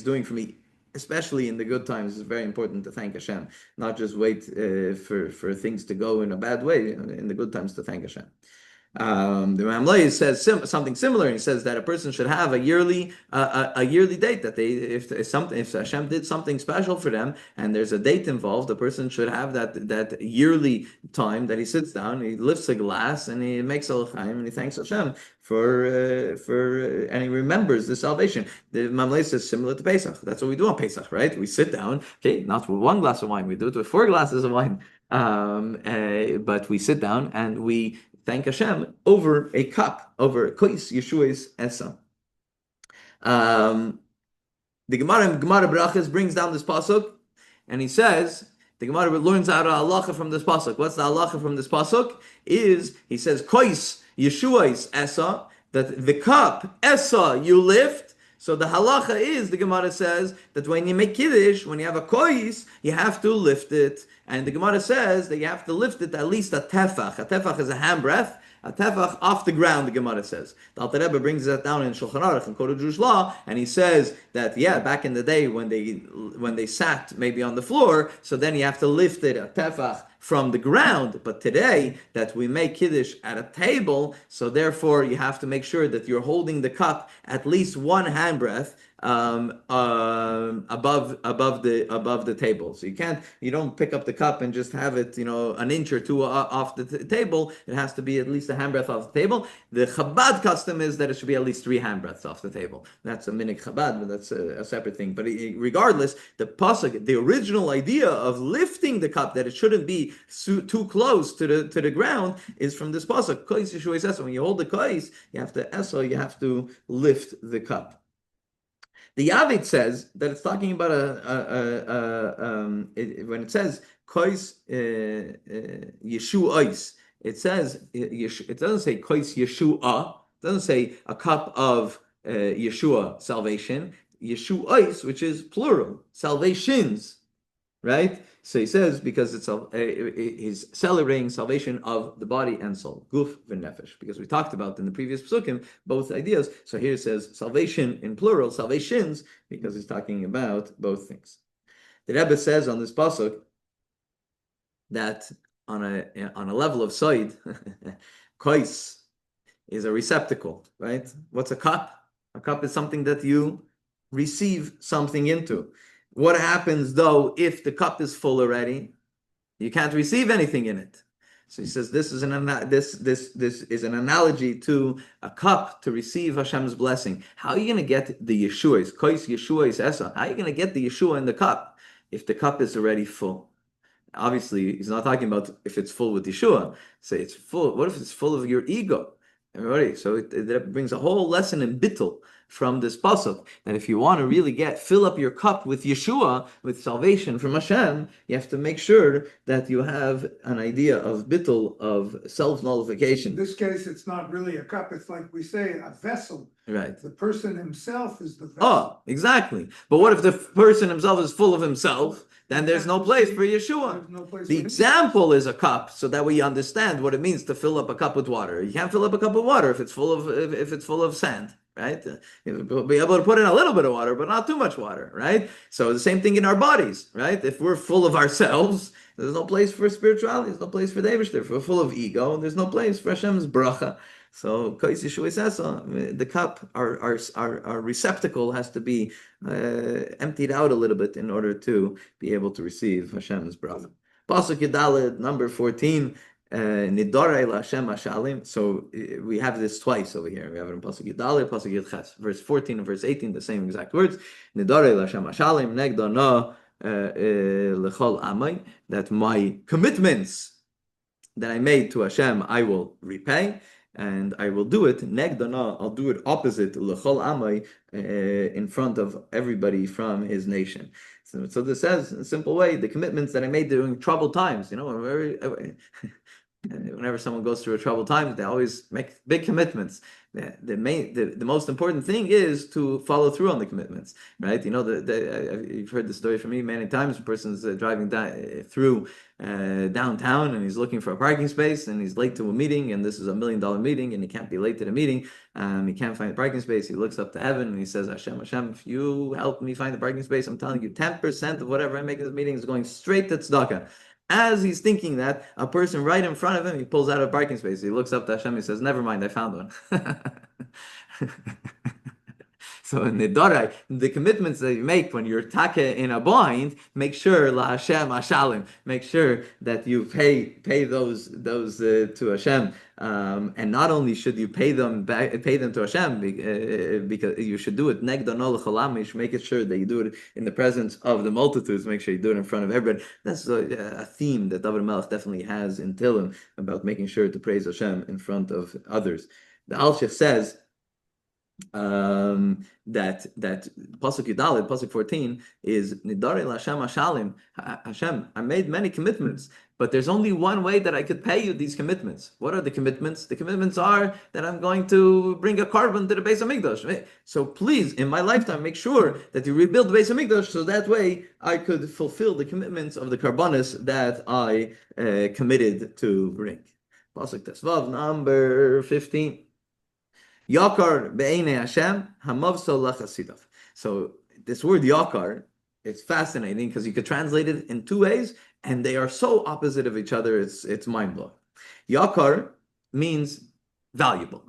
doing for me. Especially in the good times, it's very important to thank Hashem, not just wait for things to go in a bad way. In the good times, to thank Hashem. The Mamlei says something similar. He says that a person should have a yearly date, that if Hashem did something special for them and there's a date involved, the person should have that yearly time that he sits down, he lifts a glass and he makes a l'chaim and he thanks Hashem and he remembers the salvation. The Mamlei says similar to Pesach. That's what we do on Pesach, right? We sit down, okay, not with one glass of wine, we do it with 4 glasses of wine. But we sit down and we thank Hashem over a cup, over Kais Yeshua's Esa. The Gemara Brachas brings down this pasuk, and he says, the Gemara learns out a halacha from this pasuk. What's the halacha from this pasuk? He says, Kais Yeshua's Esa, that the cup, Esa, you lift. So the halacha is, the Gemara says, that when you make Kiddush, when you have a kois, you have to lift it. And the Gemara says that you have to lift it at least a tefach. A tefach is a handbreadth. A tefach off the ground, the Gemara says. The Alter Rebbe brings that down in Shulchan Aruch and Code of Jewish Law, and he says that, back in the day when they sat maybe on the floor, so then you have to lift it a tefach from the ground. But today that we make Kiddush at a table, so therefore you have to make sure that you're holding the cup at least one handbreadth above the table. So you don't pick up the cup and just have it, an inch or two off the table. It has to be at least a handbreadth off the table. The Chabad custom is that it should be at least 3 handbreadths off the table. That's a minik Chabad, but that's a separate thing. But regardless, the pasuk, the original idea of lifting the cup, that it shouldn't be too close to the ground, is from this pasuk. Kais Yeshua's Esa. When you hold the kais, you have to lift the cup. The Yavid says that it's talking about when it says Kais Yeshuais, it says it doesn't say Kais Yeshua, it doesn't say a cup of Yeshua salvation. Yeshuais, which is plural, salvations. right? So he says because he's celebrating salvation of the body and soul, guf v'nefesh, because we talked about in the previous psukim both ideas. So here it says salvation in plural, salvations, because he's talking about both things. The Rebbe says on this pasuk that on a level of side, kois is a receptacle, right? What's a cup? A cup is something that you receive something into. What happens though if the cup is full already? You can't receive anything in it. So he says this is this is an analogy to a cup to receive Hashem's blessing. How are you going to get the Yeshua? Kois Yeshua is esa. How are you going to get the Yeshua in the cup if the cup is already full? Obviously, he's not talking about if it's full with Yeshua. Say it's full. What if it's full of your ego? Everybody. So it brings a whole lesson in bittul from this pasuk that if you want to really fill up your cup with Yeshua, with salvation from Hashem, you have to make sure that you have an idea of bittul, of self-nullification. In this case, it's not really a cup. It's like we say, a vessel. Right. The person himself is the vessel. Oh, exactly. But what if the person himself is full of himself? Then there's no place for Yeshua. No place The for example is a cup, so that we understand what it means to fill up a cup with water. You can't fill up a cup with water if it's full of sand, right? You'll be able to put in a little bit of water, but not too much water, right? So the same thing in our bodies, right? If we're full of ourselves, there's no place for spirituality. There's no place for Davish. If we're full of ego, there's no place for Hashem's bracha. So the cup, our receptacle has to be emptied out a little bit in order to be able to receive Hashem's bracha. Pasuk Yudaled, number 14. Nidorei LaHashem Hashalim. So we have this twice over here. We have it in Pasuk Yudaled, Pasuk Yudches, verse 14 and verse 18, the same exact words. Nidorei LaHashem Hashalim negdono lechol amay. That my commitments that I made to Hashem, I will repay. And I will do it negdana. I'll do it opposite lechol amay, in front of everybody from his nation. So this says in a simple way the commitments that I made during troubled times. Whenever someone goes through a troubled time, they always make big commitments. The most important thing is to follow through on the commitments, right? You've heard the story from me many times. A person's driving through downtown and he's looking for a parking space and he's late to a meeting, and this is $1 million meeting and he can't be late to the meeting. He can't find a parking space. He looks up to heaven and he says, Hashem, if you help me find the parking space, I'm telling you 10% of whatever I make in this meeting is going straight to tzedakah. As he's thinking that, a person right in front of him, he pulls out a parking space. He looks up to Hashem, he says, never mind, I found one. So in the commitments that you make when you're take in a bind, make sure la Hashem Hashalim, make sure that you pay those to Hashem, and not only should you pay them to Hashem, because you should do it negdano l'cholam. You should make it sure that you do it in the presence of the multitudes. Make sure you do it in front of everybody. That's a theme that David Melech definitely has in Tehillim about making sure to praise Hashem in front of others. The Alshich says that pasuk Yudaled, pasuk 14 is Nidare LaHashem Hashalim. Hashem, I made many commitments, but there's only one way that I could pay you these commitments. What are the commitments? The commitments are that I'm going to bring a carbon to the Beis Hamikdash. So please, in my lifetime, make sure that you rebuild the Beis Hamikdash, so that way I could fulfill the commitments of the karbanis that I committed to bring. Pasuk Tesvav, number 15. Yakar be'enei Hashem hamavso lachasidav. So this word yakar, it's fascinating because you could translate it in two ways, and they are so opposite of each other. It's mind blowing. Yakar means valuable.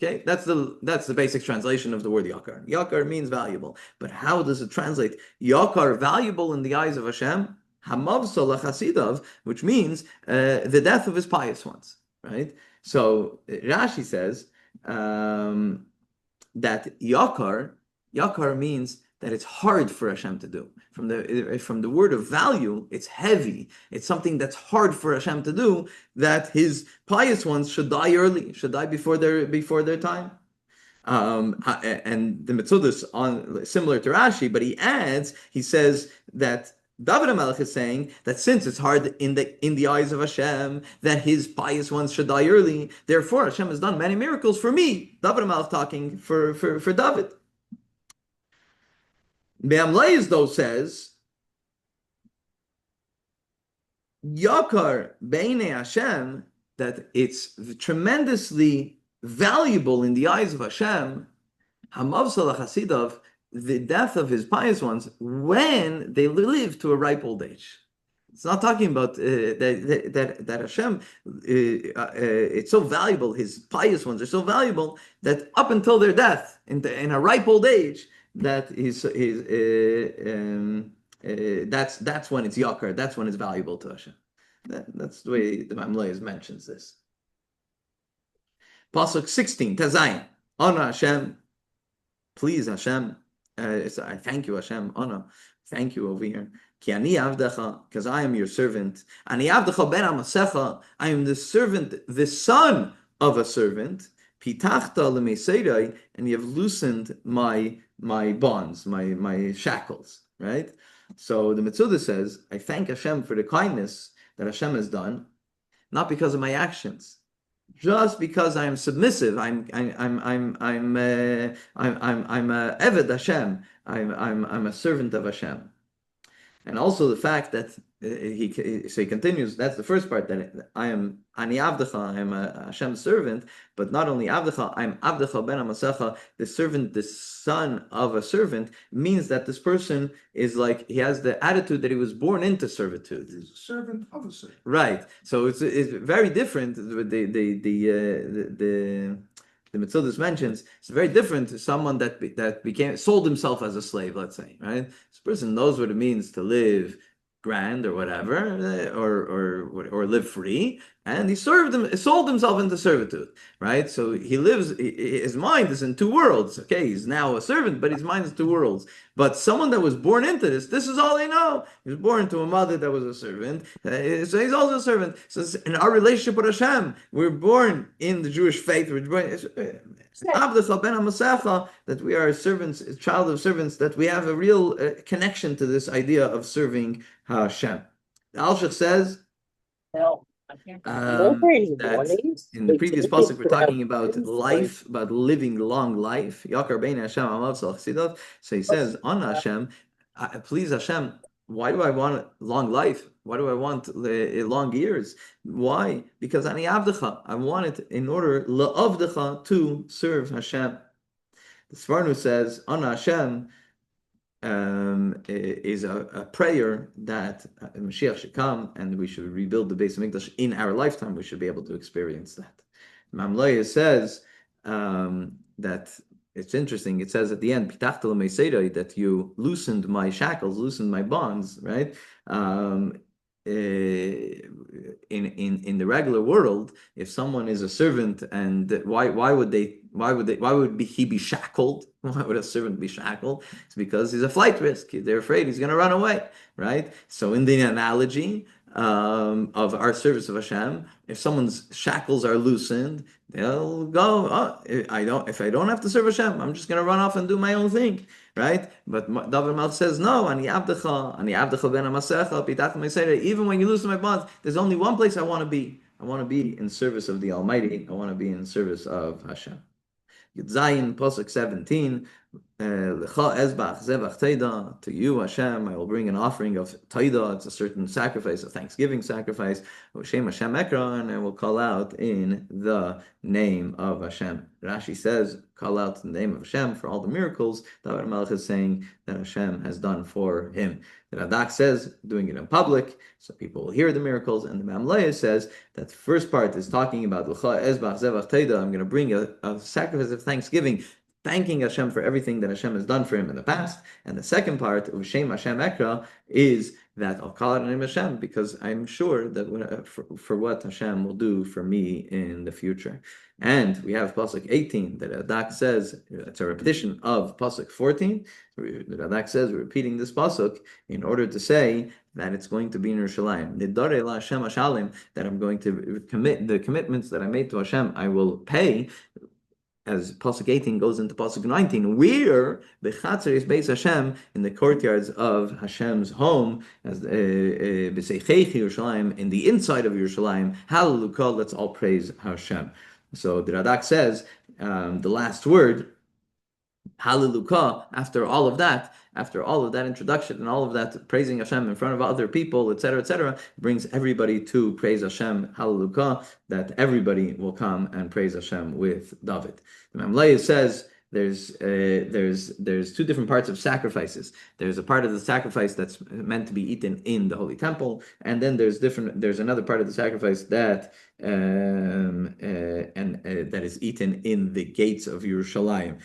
Okay, that's the basic translation of the word yakar. Yakar means valuable, but how does it translate? Yakar, valuable in the eyes of Hashem, hamavso lachasidav, which means the death of his pious ones. Right. So Rashi says that yakar means that it's hard for Hashem to do. From the word of value, it's heavy. It's something that's hard for Hashem to do, that his pious ones should die early, should die before their time. And the Metzudas on similar to Rashi, but he says that David HaMelech is saying that since it's hard in the eyes of Hashem that his pious ones should die early, therefore Hashem has done many miracles for me. David HaMelech talking for David. Be'amlayis though says Yakar Beinei Hashem, that it's tremendously valuable in the eyes of Hashem, Hamavsal Chasidov, the death of his pious ones, when they live to a ripe old age. It's not talking about that Hashem, it's so valuable, his pious ones are so valuable, that up until their death, in a ripe old age, that's when it's yakar, that's when it's valuable to Hashem. That's the way the Mamlayas mentions this. Pasuk 16, Tazayin, Honor Hashem, please Hashem, I thank you Hashem, honor, thank you over here. Ki ani avdecha, because I am your servant. Ani avdecha ben amasecha, I am the servant, the son of a servant. Pitachta lemeseidai, and you have loosened my bonds, my shackles, right? So the Metzudah says, I thank Hashem for the kindness that Hashem has done, not because of my actions, just because I am submissive. I'm Eved Hashem. I'm a servant of Hashem. And also the fact that he continues, that's the first part, that I am Ani Avdecha, I am a Hashem's servant, but not only Avdecha, I am Avdecha ben Amasecha, the servant, the son of a servant, means that this person is like, he has the attitude that he was born into servitude. He's a servant of a servant. Right. So it's very different. The Metzudah mentions it's very different to someone that sold himself as a slave, let's say, right? This person knows what it means to live grand or whatever, or live free, and he sold himself into servitude, right? So he lives, his mind is in two worlds. Okay, he's now a servant, but his mind is two worlds. But someone that was born into this is all they know. He was born to a mother that was a servant, so he's also a servant. So in our relationship with Hashem, we're born in the Jewish faith. We're born that we are servants, a child of servants, that we have a real connection to this idea of serving Hashem. The Alshich says that in the previous pasuk we're talking about life, about living long life. Yakar bein Hashem amav tzal chsidov. So he says, on Hashem, please Hashem, why do I want long life? Why do I want long years? Why? Because ani avdecha, I want it in order la'avdecha, to serve Hashem. The Sforno says, on Hashem, is a prayer that Mashiach should come and we should rebuild the Beis Hamikdash in our lifetime. We should be able to experience that. Mamlaya says that it's interesting. It says at the end, Pitachta l'meseidai, that you loosened my shackles, loosened my bonds, right? In the regular world, if someone is a servant, and why would he be shackled? Why would a servant be shackled? It's because he's a flight risk. They're afraid he's going to run away, right? So in the analogy of our service of Hashem, if someone's shackles are loosened, they'll go, if I don't have to serve Hashem, I'm just going to run off and do my own thing, right? But David Melch says, no, ani avdecha ben amasecha, pitachta meseidai, even when you loosen my bonds, there's only one place I want to be. I want to be in service of the Almighty. I want to be in service of Hashem. Yud Zayin, Pasuk 17, Lecha ezbach zevach teida, to you Hashem I will bring an offering of teida. It's a certain sacrifice, a thanksgiving sacrifice. Shem Hashem ekra, and I will call out in the name of Hashem. Rashi says, call out in the name of Hashem for all the miracles David Melech is saying that Hashem has done for him. The Radak says, doing it in public, so people will hear the miracles, and the Mamleya says that the first part is talking about Lecha ezbach zevach teida, I'm going to bring a sacrifice of thanksgiving, thanking Hashem for everything that Hashem has done for him in the past. And the second part of Shem Hashem Ekra is that I'll call out the name of Hashem because I'm sure that for what Hashem will do for me in the future. And we have Pasuk 18 that Radak says, it's a repetition of Pasuk 14. The Radak says, we're repeating this Pasuk in order to say that it's going to be in Yerushalayim. Nidare la Hashem Hashalim, that I'm going to commit the commitments that I made to Hashem, I will pay. As Pasuk 18 goes into Pasuk 19, we're Bechatzer is Beis Hashem, in the courtyards of Hashem's home, as B'Seichei Yerushalayim, in the inside of Yerushalayim. Hallelujah, let's all praise Hashem. So the Radak says, the last word Hallelujah, after all of that introduction and all of that praising Hashem in front of other people, etc., brings everybody to praise Hashem, Hallelujah, that everybody will come and praise Hashem with David. The Mamlei says there's two different parts of sacrifices. There's a part of the sacrifice that's meant to be eaten in the holy temple, and then there's another part of the sacrifice that that is eaten in the gates of Yerushalayim.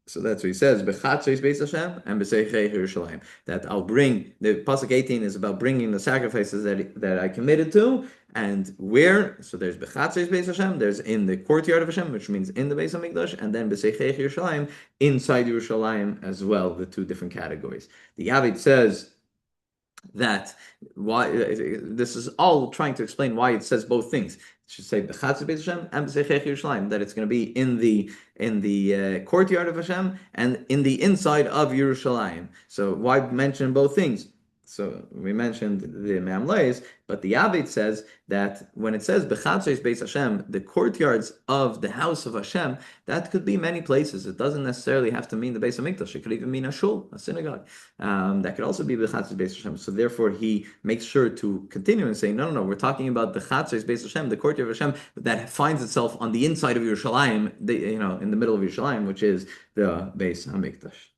So that's what he says, B'chatzos Beis Hashem and B'seichei Yerushalayim. That I'll bring, the Pasuk 18 is about bringing the sacrifices that I committed to, and where, so there's B'chatzos Beis Hashem, there's in the courtyard of Hashem, which means in the Beis HaMikdash, and then B'seichei Yerushalayim, inside Yerushalayim as well, the two different categories. The Yavid says that why this is all trying to explain why it says both things. It should say B'chatzos Beis Hashem and B'seichei Yerushalayim, that it's going to be in the courtyard of Hashem and in the inside of Yerushalayim. So why mention both things? So we mentioned the Mamleis, but the Yavid says that when it says B'chatzos Beis Hashem, the courtyards of the house of Hashem, that could be many places. It doesn't necessarily have to mean the Beis HaMikdash. It could even mean a shul, a synagogue. That could also be B'chatzos Beis Hashem. So therefore, he makes sure to continue and say, no, we're talking about B'chatzos Beis Hashem, the courtyard of Hashem that finds itself on the inside of Yerushalayim, in the middle of Yerushalayim, which is the Beis HaMikdash.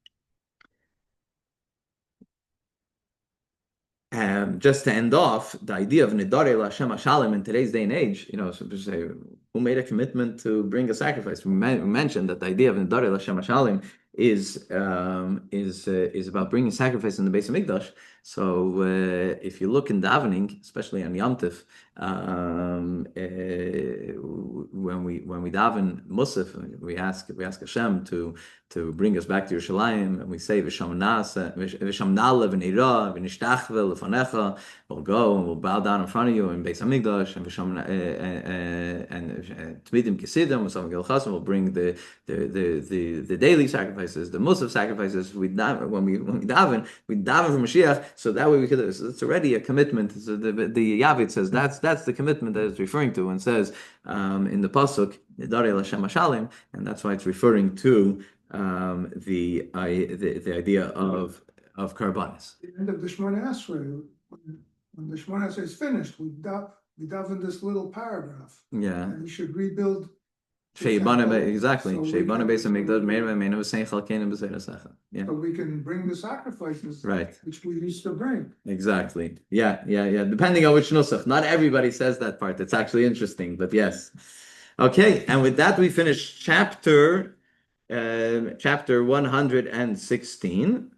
Just to end off, the idea of Nidare L'Hashem Hashalim in today's day and age, so to say, who made a commitment to bring a sacrifice? We mentioned that the idea of Nidare L'Hashem Hashalim is about bringing sacrifice in the Beis HaMikdash. So if you look in davening, especially on Yom Tov, when we daven Musaf, we ask Hashem to bring us back to Yerushalayim, and we say V'shamna'alev v'neira v'nishtachve lefanecha. We'll go and we'll bow down in front of you in Beis HaMikdash, and Tmidim Kesidim v'Samach. We'll bring the daily sacrifices, the Musaf sacrifices. When we daven for Mashiach. So that way it's already a commitment. So the Yavid says that's the commitment that it's referring to, and says in the pasuk Nidare L'Hashem Hashalim, and that's why it's referring to the idea of karbanis. The end of the Shemona Esrei, when the Shemona Esrei is finished, we daven this little paragraph. Yeah, and we should rebuild. Exactly. So we can bring the sacrifices, right, which we used to bring. Exactly. Yeah. Depending on which nusach. Not everybody says that part. It's actually interesting, but yes. Okay, and with that we finish chapter 116.